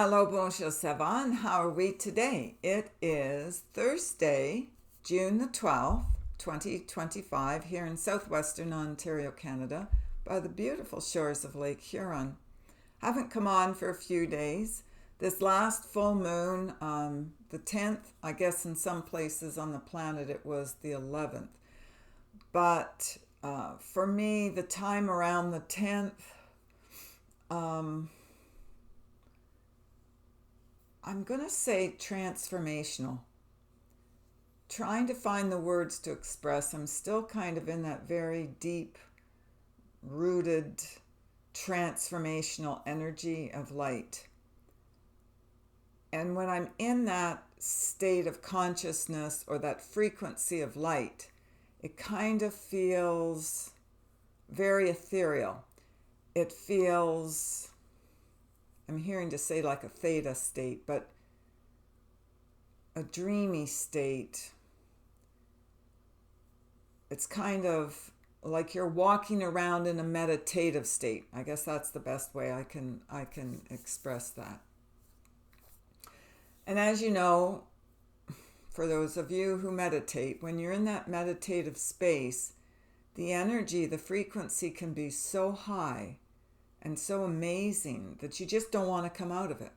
Hello, bonjour, ça va? And how are we today? It is Thursday, June the 12th, 2025, here in southwestern Ontario, Canada, by the beautiful shores of Lake Huron. Haven't come on for a few days. This last full moon, the 10th, I guess in some places on the planet it was the 11th. But for me, the time around the 10th, I'm going to say transformational. Trying to find the words to express. I'm still kind of in that very deep, rooted, transformational energy of light. And when I'm in that state of consciousness or that frequency of light, it kind of feels very ethereal. It feels, I'm hearing to say like a theta state, but a dreamy state. It's kind of like you're walking around in a meditative state. I guess that's the best way I can express that. And as you know, for those of you who meditate, when you're in that meditative space, the energy, the frequency can be so high and so amazing that you just don't want to come out of it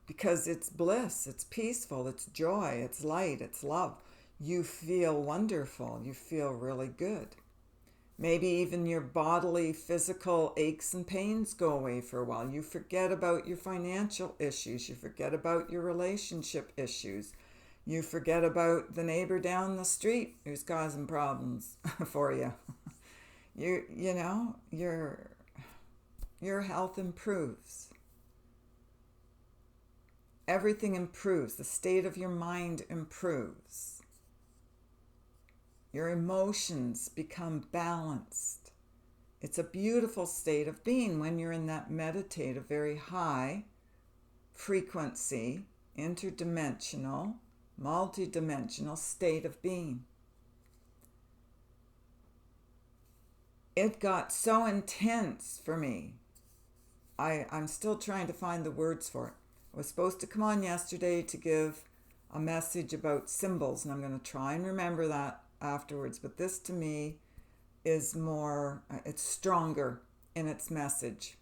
because it's bliss, it's peaceful, it's joy, it's light, it's love. You feel wonderful, you feel really good. Maybe even your bodily, physical aches and pains go away for a while. You forget about your financial issues, you forget about your relationship issues. You forget about the neighbor down the street who's causing problems for you. Your health improves. Everything improves. The state of your mind improves. Your emotions become balanced. It's a beautiful state of being when you're in that meditative, very high frequency, interdimensional, multidimensional state of being. It got so intense for me. I'm still trying to find the words for it. I was supposed to come on yesterday to give a message about symbols, and I'm going to try and remember that afterwards. But this to me is more, it's stronger in its message.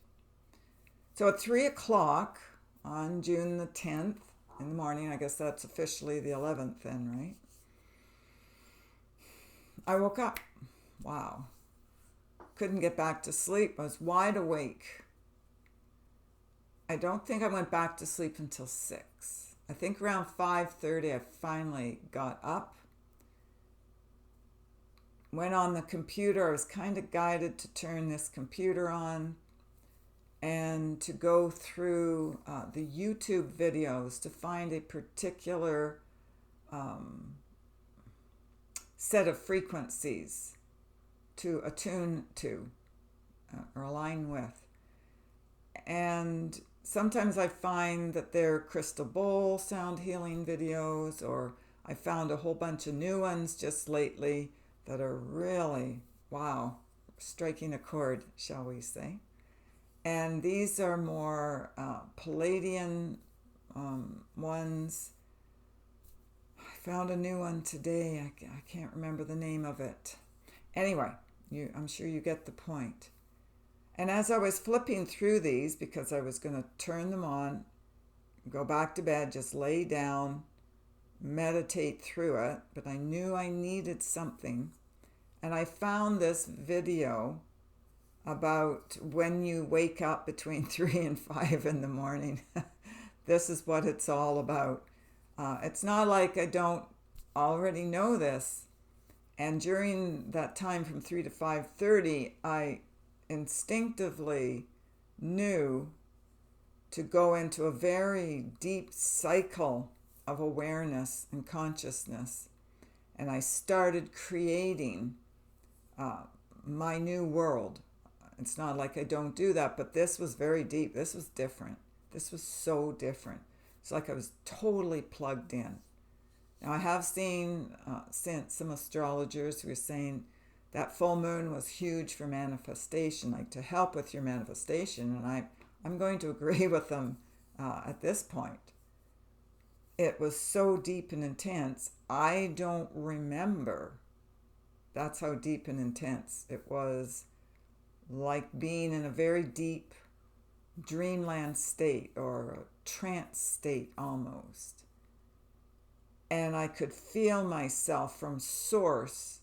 So at 3 o'clock on June the 10th in the morning, I guess that's officially the 11th then, right? I woke up. Wow. Couldn't get back to sleep. I was wide awake. I don't think I went back to sleep until 6. I think around 5:30 I finally got up. Went on the computer. I was kind of guided to turn this computer on and to go through the YouTube videos to find a particular set of frequencies to attune to or align with. And sometimes I find that they're crystal bowl sound healing videos, or I found a whole bunch of new ones just lately that are really, wow, striking a chord, shall we say. And these are more Palladian ones. I found a new one today. I can't remember the name of it. Anyway, I'm sure you get the point. And as I was flipping through these, because I was going to turn them on, go back to bed, just lay down, meditate through it, but I knew I needed something. And I found this video about when you wake up between 3 and 5 in the morning. This is what it's all about. It's not like I don't already know this. And during that time from 3 to 5:30, I instinctively knew to go into a very deep cycle of awareness and consciousness. And I started creating my new world. It's not like I don't do that, but this was very deep. This was different. This was so different. It's like I was totally plugged in. Now, I have seen since some astrologers who are saying that full moon was huge for manifestation, like to help with your manifestation. And I'm going to agree with them at this point. It was so deep and intense, I don't remember. That's how deep and intense it was, like being in a very deep dreamland state or a trance state almost. And I could feel myself from source.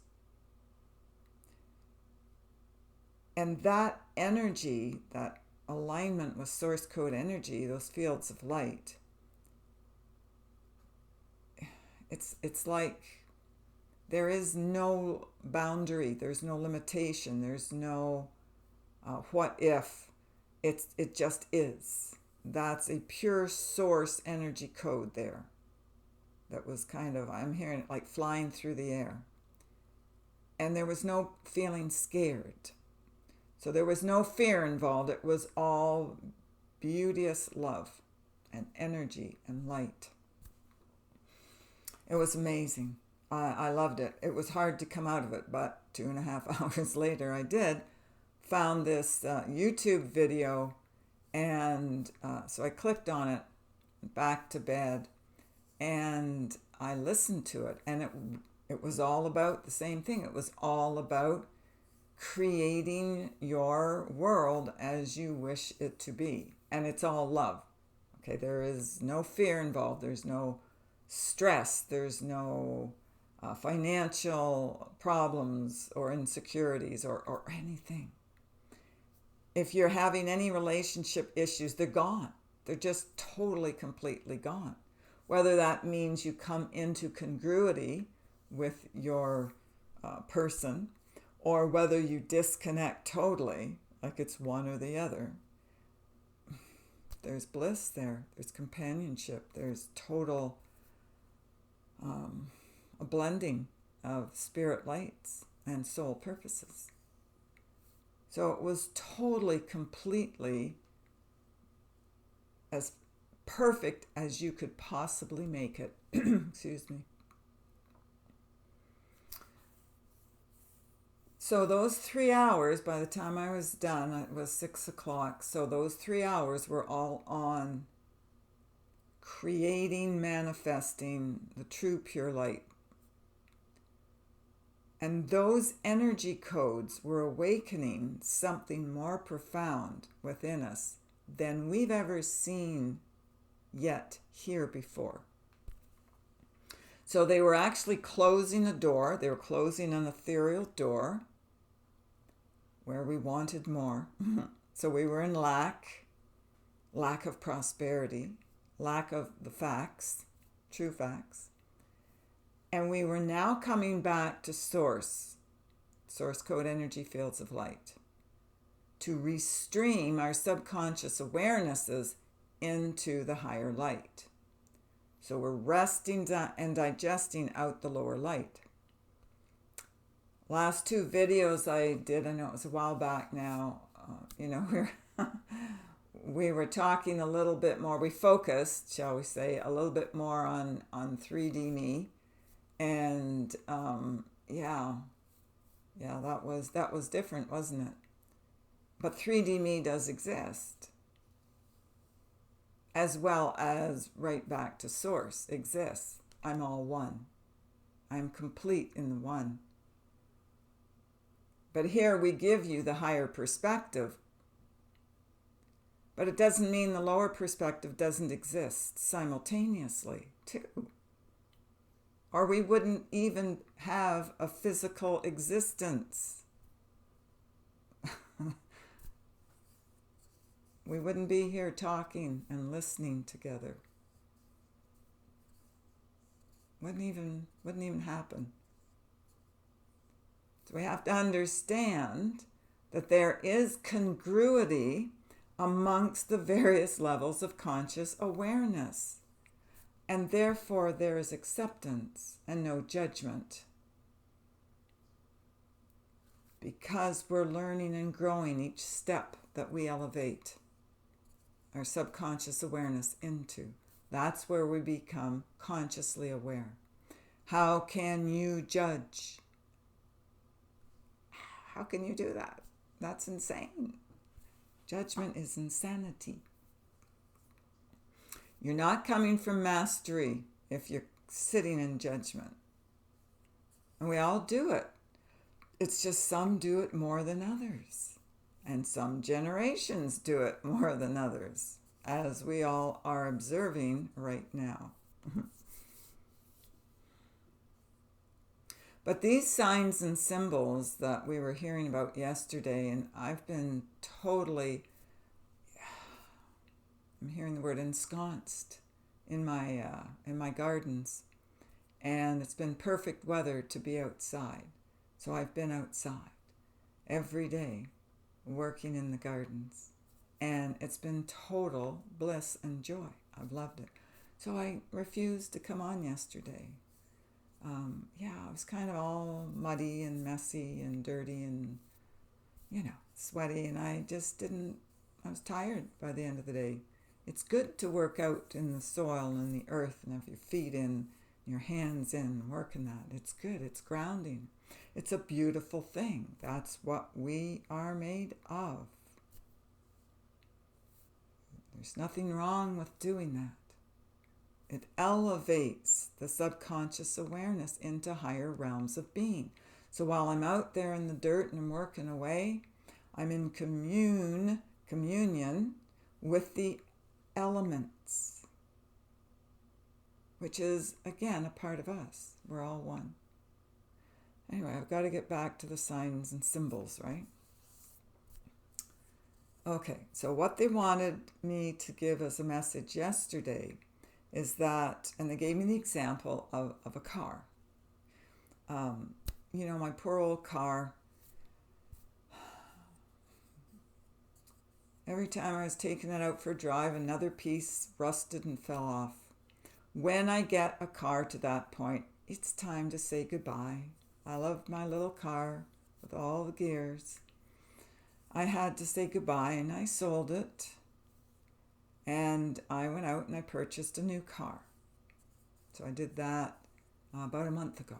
And that energy, that alignment with source code energy, those fields of light, it's like there is no boundary, there's no limitation, there's no what if. It just is. That's a pure source energy code there. That was kind of, I'm hearing it like flying through the air. And there was no feeling scared. So there was no fear involved. It was all beauteous love and energy and light. It was amazing. I loved it. It was hard to come out of it, but 2.5 hours later I did. Found this YouTube video, and so I clicked on it, back to bed, and I listened to it, and it was all about the same thing. It was all about creating your world as you wish it to be, and it's all love. Okay, there is no fear involved. There's no stress. There's no financial problems or insecurities or anything. If you're having any relationship issues, they're gone. They're just totally, completely gone. Whether that means you come into congruity with your person, or whether you disconnect totally, like it's one or the other, there's bliss there. There's companionship. There's total a blending of spirit lights and soul purposes. So it was totally, completely as perfect as you could possibly make it. Excuse me. So those 3 hours, by the time I was done, it was 6 o'clock. So those 3 hours were all on creating, manifesting the true pure light. And those energy codes were awakening something more profound within us than we've ever seen yet here before. So they were actually closing a door. They were closing an ethereal door where we wanted more. So we were in lack of prosperity, lack of the facts, true facts. And we were now coming back to source code energy fields of light, to restream our subconscious awarenesses into the higher light. So we're resting and digesting out the lower light. Last 2 videos I did, I know it was a while back now, we were talking a little bit more, we focused, shall we say, a little bit more on 3D me. And that was different, wasn't it? But 3D me does exist, as well as right back to source exists. I'm all one. I'm complete in the one. But here we give you the higher perspective. But it doesn't mean the lower perspective doesn't exist simultaneously, too. Or we wouldn't even have a physical existence. We wouldn't be here talking and listening together. Wouldn't even happen. So we have to understand that there is congruity amongst the various levels of conscious awareness. And therefore there is acceptance and no judgment. Because we're learning and growing each step that we elevate our subconscious awareness into. That's where we become consciously aware. How can you judge? How can you do that? That's insane. Judgment is insanity. You're not coming from mastery if you're sitting in judgment. And we all do it. It's just some do it more than others. And some generations do it more than others, as we all are observing right now. But these signs and symbols that we were hearing about yesterday, and I've been totally, I'm hearing the word ensconced in my gardens, and it's been perfect weather to be outside. So I've been outside every day working in the gardens, and it's been total bliss and joy. I've loved it. So I refused to come on yesterday. I was kind of all muddy and messy and dirty and, sweaty, and I was tired by the end of the day. It's good to work out in the soil and the earth and have your feet in, your hands in, working that. It's good. It's grounding. It's a beautiful thing. That's what we are made of. There's nothing wrong with doing that. It elevates the subconscious awareness into higher realms of being. So while I'm out there in the dirt and I'm working away, I'm in communion with the elements, which is, again, a part of us. We're all one. Anyway, I've got to get back to the signs and symbols, right? Okay, so what they wanted me to give as a message yesterday is that, and they gave me the example of a car. My poor old car, every time I was taking it out for a drive, another piece rusted and fell off. When I get a car to that point, it's time to say goodbye. I loved my little car with all the gears. I had to say goodbye, and I sold it. And I went out and I purchased a new car. So I did that about a month ago.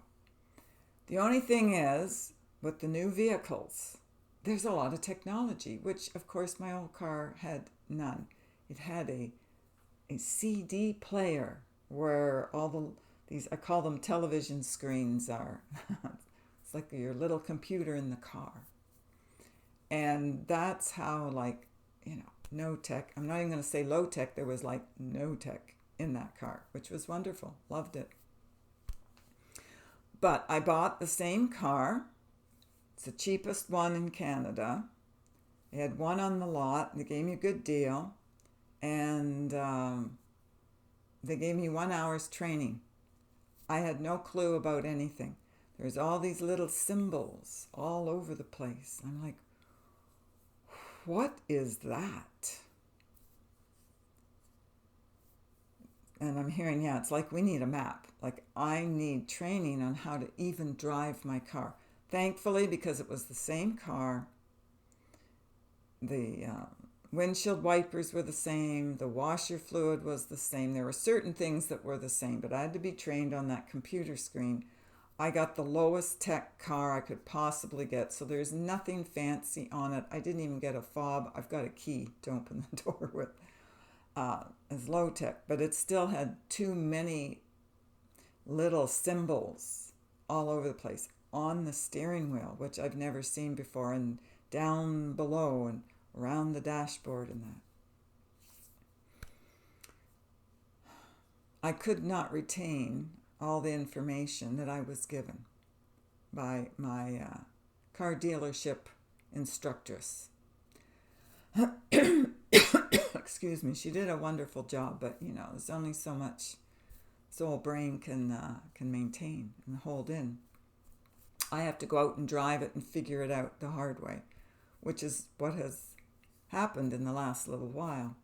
The only thing is, with the new vehicles, there's a lot of technology, which of course my old car had none. It had a CD player where all these, I call them television screens, are. It's like your little computer in the car. And that's how, no tech. I'm not even going to say low tech. There was no tech in that car, which was wonderful. Loved it. But I bought the same car. It's the cheapest one in Canada. They had one on the lot. They gave me a good deal. And they gave me 1 hour's training. I had no clue about anything. There's all these little symbols all over the place. I'm like, what is that? And I'm hearing, it's like we need a map. Like I need training on how to even drive my car. Thankfully, because it was the same car, the windshield wipers were the same, the washer fluid was the same. There were certain things that were the same, but I had to be trained on that computer screen. I got the lowest tech car I could possibly get, so there's nothing fancy on it. I didn't even get a fob. I've got a key to open the door with. It's low tech, but it still had too many little symbols all over the place on the steering wheel, which I've never seen before, and down below and around the dashboard and that. I could not retain all the information that I was given by my car dealership instructress. Excuse me. She did a wonderful job, but there's only so much soul brain can maintain and hold in. I have to go out and drive it and figure it out the hard way, which is what has happened in the last little while.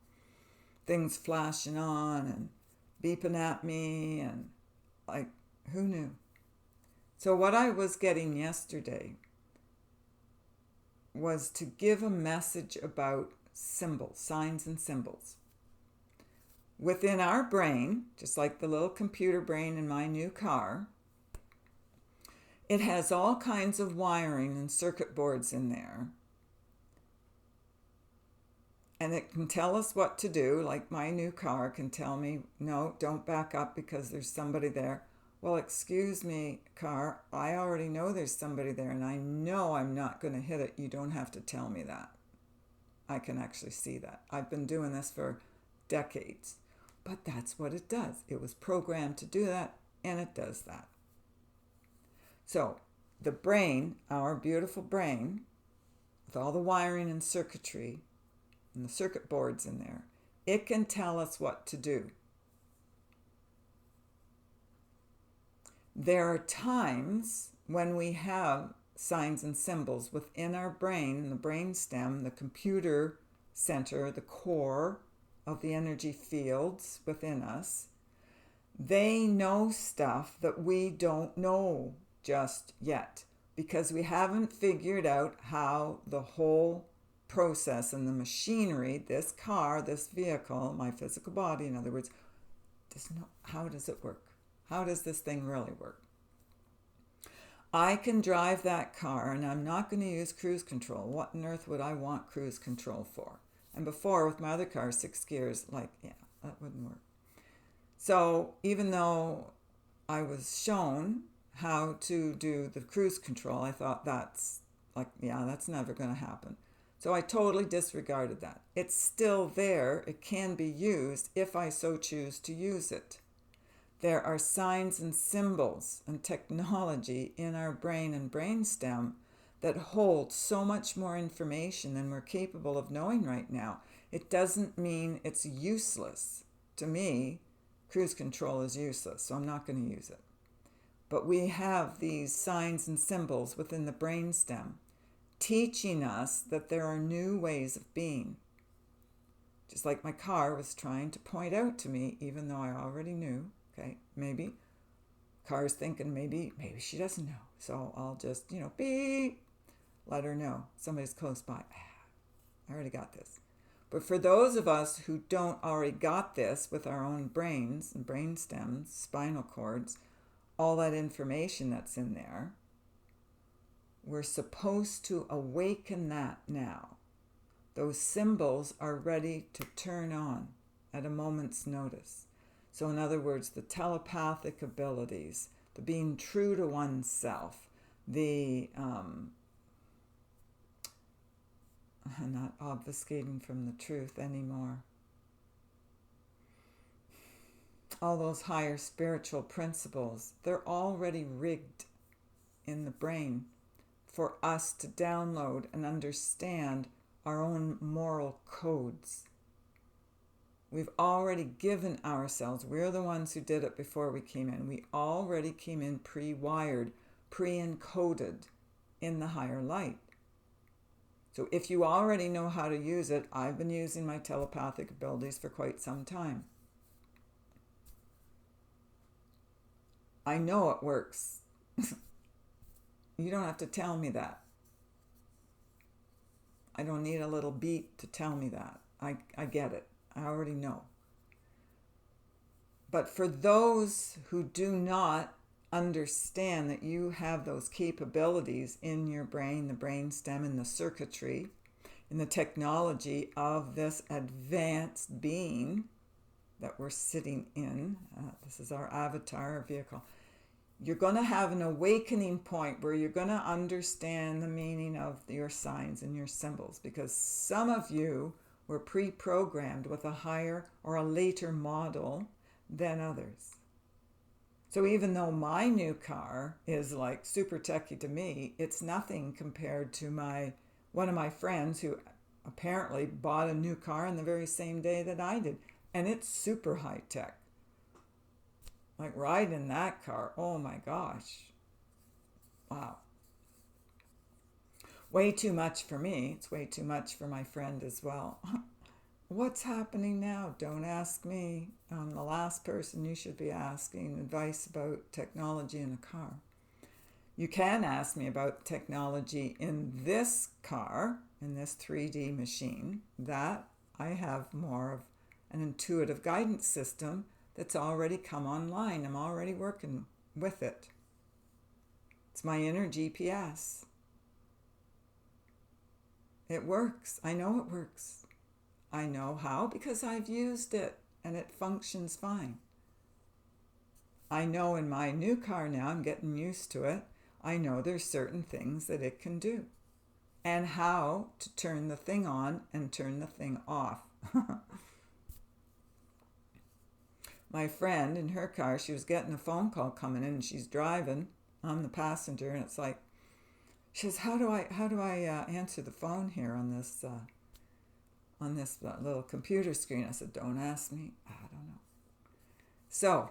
Things flashing on and beeping at me, and who knew? So what I was getting yesterday was to give a message about symbols, signs and symbols. Within our brain, just like the little computer brain in my new car, it has all kinds of wiring and circuit boards in there. And it can tell us what to do, like my new car can tell me, no, don't back up because there's somebody there. Well, excuse me, car, I already know there's somebody there and I know I'm not going to hit it. You don't have to tell me that. I can actually see that. I've been doing this for decades. But that's what it does. It was programmed to do that, and it does that. So, the brain, our beautiful brain, with all the wiring and circuitry, and the circuit boards in there, it can tell us what to do. There are times when we have signs and symbols within our brain, the brain stem, the computer center, the core of the energy fields within us. They know stuff that we don't know just yet because we haven't figured out how the whole process and the machinery, this car, this vehicle, my physical body, in other words, how does it work? How does this thing really work? I can drive that car and I'm not going to use cruise control. What on earth would I want cruise control for? And before, with my other car, 6 gears, that wouldn't work. So even though I was shown how to do the cruise control, I thought that's never going to happen. So I totally disregarded that. It's still there. It can be used if I so choose to use it. There are signs and symbols and technology in our brain and brainstem that hold so much more information than we're capable of knowing right now. It doesn't mean it's useless. To me, cruise control is useless, so I'm not going to use it. But we have these signs and symbols within the brainstem teaching us that there are new ways of being. Just like my car was trying to point out to me, even though I already knew, okay, maybe car's thinking maybe she doesn't know. So I'll just, beep, let her know. Somebody's close by. I already got this. But for those of us who don't already got this with our own brains and brain stems, spinal cords, all that information that's in there, we're supposed to awaken that now. Those symbols are ready to turn on at a moment's notice. So in other words, the telepathic abilities, the being true to oneself, the not obfuscating from the truth anymore. All those higher spiritual principles, they're already rigged in the brain for us to download and understand our own moral codes. We've already given ourselves, we're the ones who did it before we came in. We already came in pre-wired, pre-encoded in the higher light. So if you already know how to use it, I've been using my telepathic abilities for quite some time. I know it works. You don't have to tell me that. I don't need a little beat to tell me that. I get it. I already know. But for those who do not understand that you have those capabilities in your brain, the brain stem, and the circuitry, in the technology of this advanced being that we're sitting in, this is our avatar, our vehicle, you're going to have an awakening point where you're going to understand the meaning of your signs and your symbols, because some of you were pre-programmed with a higher or a later model than others. So even though my new car is like super techy to me, it's nothing compared to one of my friends who apparently bought a new car on the very same day that I did. And it's super high tech. Like riding that car, oh my gosh. Wow. Way too much for me. It's way too much for my friend as well. What's happening now? Don't ask me. I'm the last person you should be asking advice about technology in a car. You can ask me about technology in this car, in this 3D machine, that I have more of an intuitive guidance system that's already come online. I'm already working with it. It's my inner GPS. It works. I know it works. I know how because I've used it and it functions fine. I know in my new car now, I'm getting used to it. I know there's certain things that it can do and how to turn the thing on and turn the thing off. My friend in her car, she was getting a phone call coming in and she's driving. I'm the passenger and it's like, she says, how do I answer the phone here on this little computer screen? I said, don't ask me. I don't know. So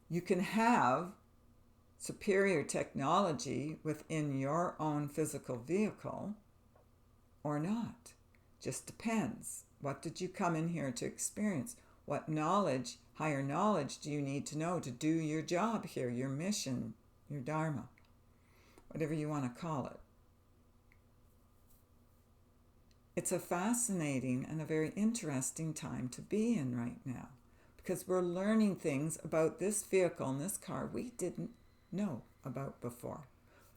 you can have superior technology within your own physical vehicle or not. Just depends. What did you come in here to experience? What knowledge, higher knowledge, do you need to know to do your job here, your mission, your dharma, whatever you want to call it? It's a fascinating and a very interesting time to be in right now because we're learning things about this vehicle and this car we didn't know about before.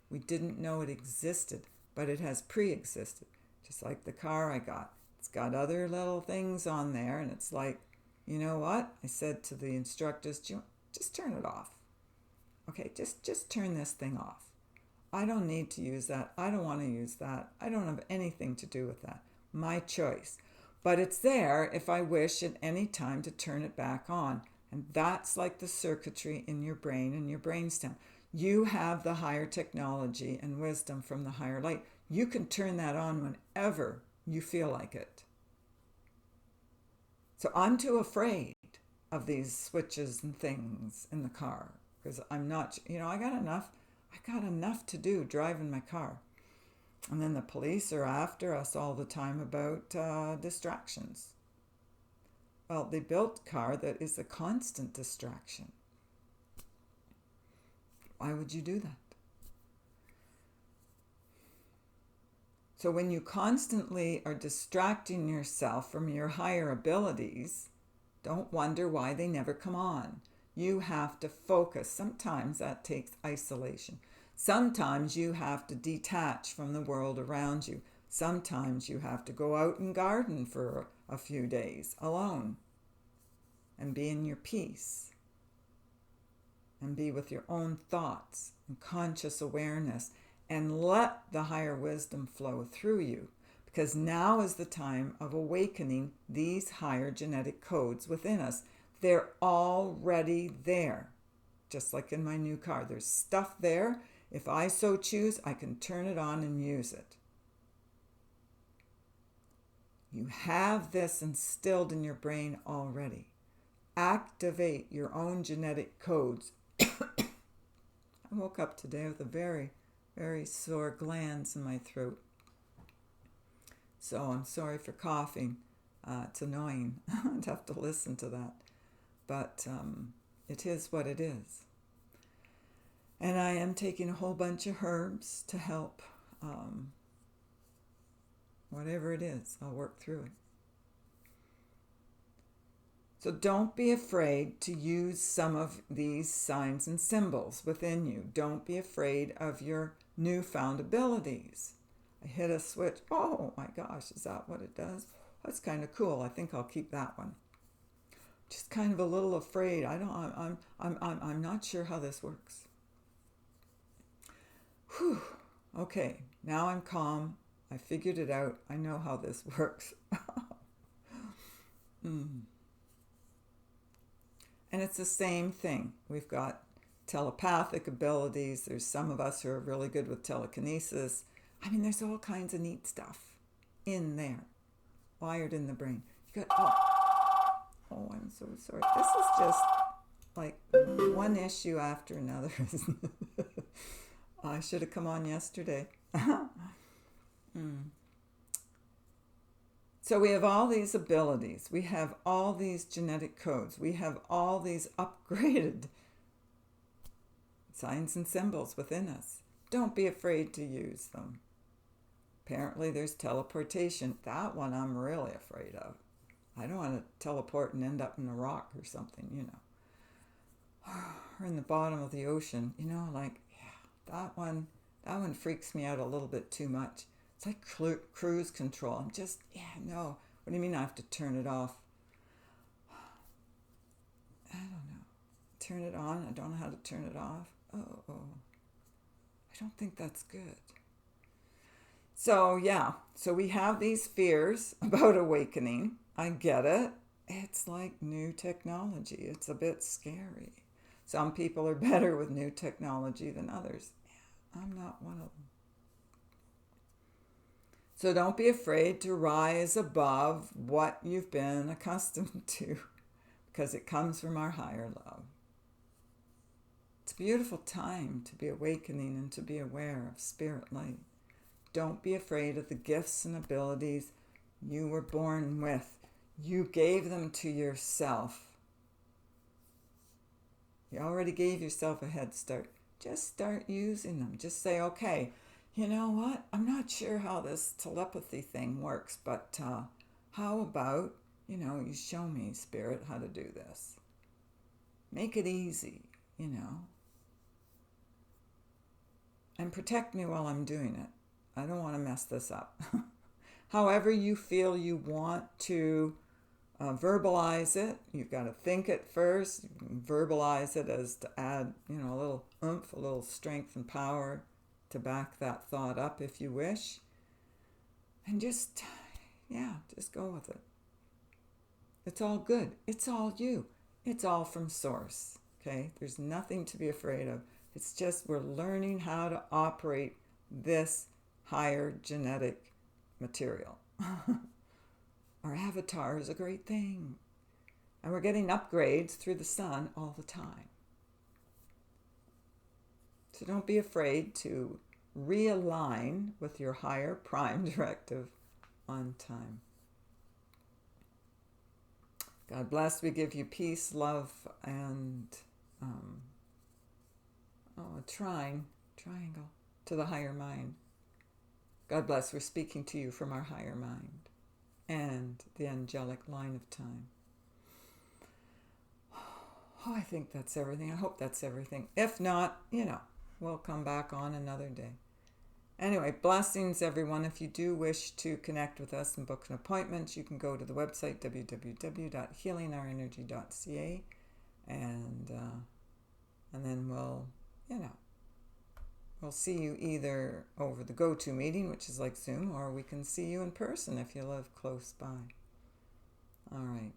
We didn't know it existed, but it has pre-existed. Just like the car I got. It's got other little things on there and it's like, you know what? I said to the instructors, just turn it off. Okay, just turn this thing off. I don't need to use that. I don't want to use that. I don't have anything to do with that. My choice. But it's there if I wish at any time to turn it back on. And that's like the circuitry in your brain and your brainstem. You have the higher technology and wisdom from the higher light. You can turn that on whenever you feel like it. So I'm too afraid of these switches and things in the car because I'm not, I got enough to do driving my car. And then the police are after us all the time about distractions. Well, they built a car that is a constant distraction. Why would you do that? So when you constantly are distracting yourself from your higher abilities, don't wonder why they never come on. You have to focus. Sometimes that takes isolation. Sometimes you have to detach from the world around you. Sometimes you have to go out and garden for a few days alone and be in your peace and be with your own thoughts and conscious awareness and let the higher wisdom flow through you, because now is the time of awakening these higher genetic codes within us. They're already there. Just like in my new car, there's stuff there. If I so choose, I can turn it on and use it. You have this instilled in your brain already. Activate your own genetic codes. I woke up today with a very, very sore glands in my throat. So I'm sorry for coughing. It's annoying. I'd have to listen to that. But it is what it is. And I am taking a whole bunch of herbs to help. Whatever it is, I'll work through it. So don't be afraid to use some of these signs and symbols within you. Don't be afraid of your newfound abilities. I hit a switch. Oh my gosh, is that what it does? That's kind of cool. I think I'll keep that one. Just kind of a little afraid. I'm not sure how this works. Whew. Okay, now I'm calm. I figured it out. I know how this works. And it's the same thing. We've got telepathic abilities. There's some of us who are really good with telekinesis. I mean, there's all kinds of neat stuff in there, wired in the brain. You got, oh, I'm so sorry. This is just like one issue after another. I should have come on yesterday. So we have all these abilities. We have all these genetic codes. We have all these upgraded signs and symbols within us. Don't be afraid to use them. Apparently there's teleportation. That one I'm really afraid of. I don't want to teleport and end up in a rock or something, or in the bottom of the ocean, that one freaks me out a little bit too much. It's like cruise control. I'm just, no. What do you mean I have to turn it off? I don't know. Turn it on. I don't know how to turn it off. Oh, I don't think that's good. So, so we have these fears about awakening. I get it. It's like new technology. It's a bit scary. Some people are better with new technology than others. I'm not one of them. So don't be afraid to rise above what you've been accustomed to, because it comes from our higher love. It's a beautiful time to be awakening and to be aware of spirit light. Don't be afraid of the gifts and abilities you were born with. You gave them to yourself. You already gave yourself a head start. Just start using them. Just say, okay, you know what? I'm not sure how this telepathy thing works, but how about, you show me, Spirit, how to do this. Make it easy, And protect me while I'm doing it. I don't want to mess this up. However you feel you want to verbalize it, you've got to think it first. You can verbalize it as to add, a little oomph, a little strength and power to back that thought up if you wish. And just go with it. It's all good. It's all you. It's all from source. Okay? There's nothing to be afraid of. It's just we're learning how to operate this higher genetic material. Our avatar is a great thing. And we're getting upgrades through the sun all the time. So don't be afraid to realign with your higher prime directive on time. God bless. We give you peace, love, and a triangle to the higher mind. God bless. We're speaking to you from our higher mind and the angelic line of time. Oh, I think that's everything. I hope that's everything. If not, we'll come back on another day. Anyway, blessings, everyone. If you do wish to connect with us and book an appointment, you can go to the website, www.healingourenergy.ca, and then we'll see you either over the go-to meeting, which is like Zoom, or we can see you in person if you live close by. All right.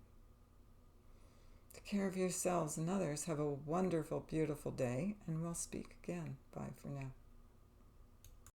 Take care of yourselves and others. Have a wonderful, beautiful day, and we'll speak again. Bye for now.